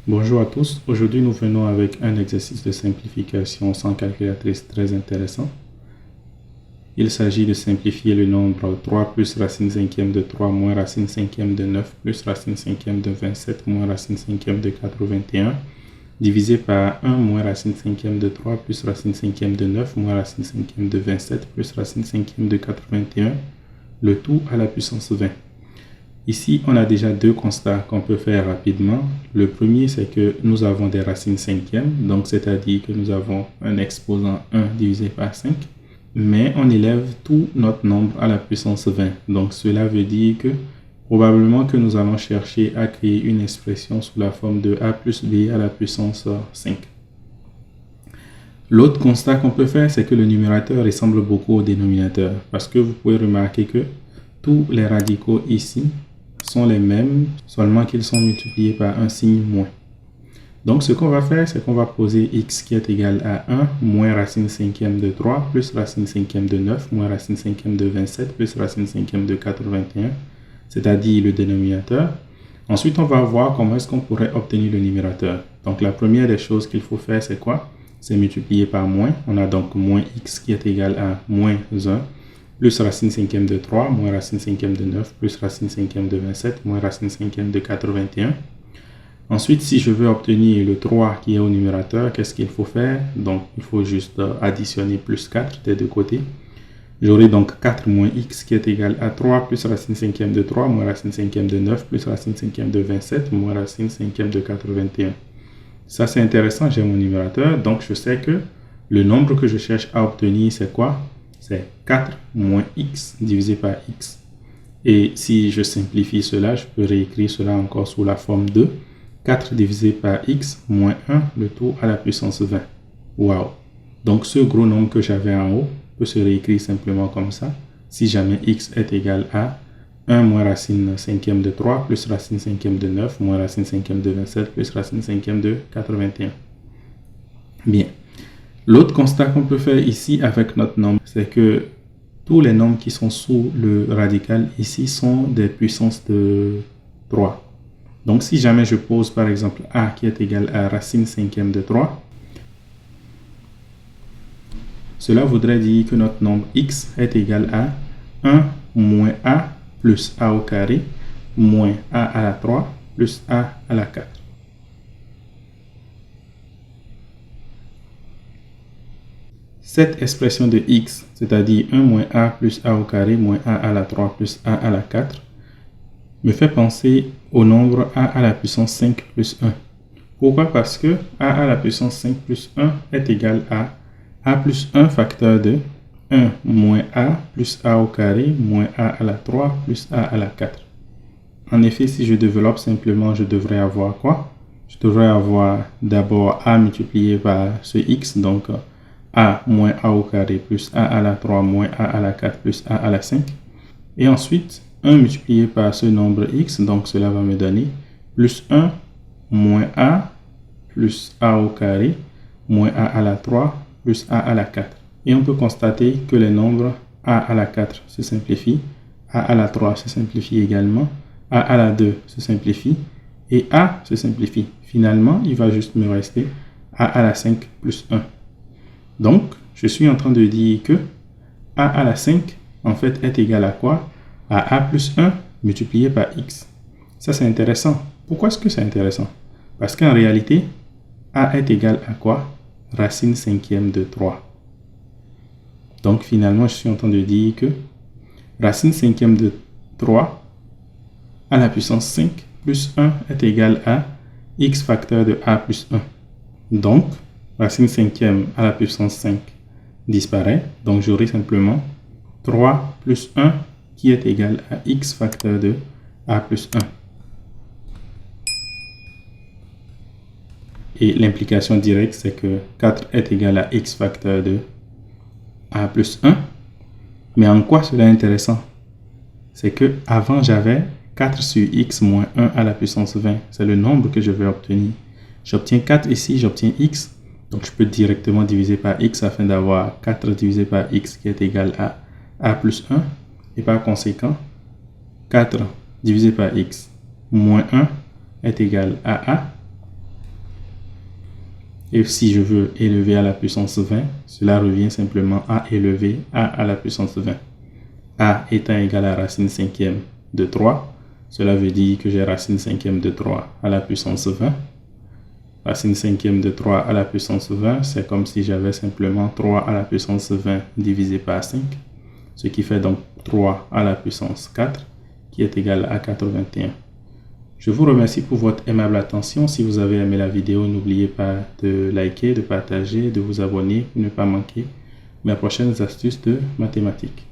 Bonjour à tous, aujourd'hui nous venons avec un exercice de simplification sans calculatrice très intéressant. Il s'agit de simplifier le nombre 3 plus racine cinquième de 3 moins racine cinquième de 9 plus racine cinquième de 27 moins racine cinquième de 81 divisé par 1 moins racine cinquième de 3 plus racine cinquième de 9 moins racine cinquième de 27 plus racine cinquième de 81, le tout à la puissance 20. Ici, on a déjà deux constats qu'on peut faire rapidement. Le premier, c'est que nous avons des racines cinquièmes, donc c'est-à-dire que nous avons un exposant 1 divisé par 5, mais on élève tout notre nombre à la puissance 20. Donc cela veut dire que probablement que nous allons chercher à créer une expression sous la forme de a plus b à la puissance 5. L'autre constat qu'on peut faire, c'est que le numérateur ressemble beaucoup au dénominateur, parce que vous pouvez remarquer que tous les radicaux ici sont les mêmes, seulement qu'ils sont multipliés par un signe moins. Donc ce qu'on va faire, c'est qu'on va poser x qui est égal à 1 moins racine cinquième de 3 plus racine cinquième de 9 moins racine cinquième de 27 plus racine cinquième de 81, c'est-à-dire le dénominateur. Ensuite, on va voir comment est-ce qu'on pourrait obtenir le numérateur. Donc la première des choses qu'il faut faire, c'est quoi? C'est multiplier par moins. On a donc moins x qui est égal à moins 1 plus racine cinquième de 3, moins racine cinquième de 9, plus racine cinquième de 27, moins racine cinquième de 81. Ensuite, si je veux obtenir le 3 qui est au numérateur, qu'est-ce qu'il faut faire? Donc, il faut juste additionner plus 4 des deux côtés. J'aurai donc 4 moins x qui est égal à 3 plus racine cinquième de 3, moins racine cinquième de 9, plus racine cinquième de 27, moins racine cinquième de 81. Ça, c'est intéressant, j'ai mon numérateur. Donc, je sais que le nombre que je cherche à obtenir, c'est quoi? C'est 4 moins x divisé par x. Et si je simplifie cela, je peux réécrire cela encore sous la forme de 4 divisé par x moins 1, le tout à la puissance 20. Waouh! Donc ce gros nombre que j'avais en haut peut se réécrire simplement comme ça. Si jamais x est égal à 1 moins racine cinquième de 3 plus racine cinquième de 9 moins racine cinquième de 27 plus racine cinquième de 81. Bien. L'autre constat qu'on peut faire ici avec notre nombre, c'est que tous les nombres qui sont sous le radical ici sont des puissances de 3. Donc si jamais je pose par exemple a qui est égal à racine cinquième de 3, cela voudrait dire que notre nombre x est égal à 1 moins a plus a au carré moins a à la 3 plus a à la 4. Cette expression de x, c'est-à-dire 1 moins a plus a au carré moins a à la 3 plus a à la 4, me fait penser au nombre a à la puissance 5 plus 1. Pourquoi? Parce que a à la puissance 5 plus 1 est égal à a plus 1 facteur de 1 moins a plus a au carré moins a à la 3 plus a à la 4. En effet, si je développe simplement, je devrais avoir quoi? Je devrais avoir d'abord a multiplié par ce x, donc a moins a au carré plus a à la 3 moins a à la 4 plus a à la 5. Et ensuite, 1 multiplié par ce nombre x, donc cela va me donner plus 1 moins a plus a au carré moins a à la 3 plus a à la 4. Et on peut constater que les nombres a à la 4 se simplifient, a à la 3 se simplifie également, a à la 2 se simplifie et a se simplifie. Finalement, il va juste me rester a à la 5 plus 1. Donc, je suis en train de dire que a à la 5, en fait, est égal à quoi? À a plus 1 multiplié par x. Ça, c'est intéressant. Pourquoi est-ce que c'est intéressant? Parce qu'en réalité, a est égal à quoi? Racine cinquième de 3. Donc, finalement, je suis en train de dire que racine cinquième de 3 à la puissance 5 plus 1 est égal à x facteur de a plus 1. Donc, racine cinquième à la puissance 5 disparaît. Donc, j'aurai simplement 3 plus 1 qui est égal à x facteur de a plus 1. Et l'implication directe, c'est que 4 est égal à x facteur de a plus 1. Mais en quoi cela est intéressant? C'est que avant j'avais 4 sur x moins 1 à la puissance 20. C'est le nombre que je vais obtenir. J'obtiens 4 ici, j'obtiens x. Donc je peux directement diviser par x afin d'avoir 4 divisé par x qui est égal à a plus 1. Et par conséquent, 4 divisé par x moins 1 est égal à a. Et si je veux élever à la puissance 20, cela revient simplement à élever a à la puissance 20. A étant égal à racine cinquième de 3, cela veut dire que j'ai racine cinquième de 3 à la puissance 20. Racine cinquième de 3 à la puissance 20, c'est comme si j'avais simplement 3 à la puissance 20 divisé par 5, ce qui fait donc 3 à la puissance 4, qui est égal à 81. Je vous remercie pour votre aimable attention. Si vous avez aimé la vidéo, n'oubliez pas de liker, de partager, de vous abonner pour ne pas manquer mes prochaines astuces de mathématiques.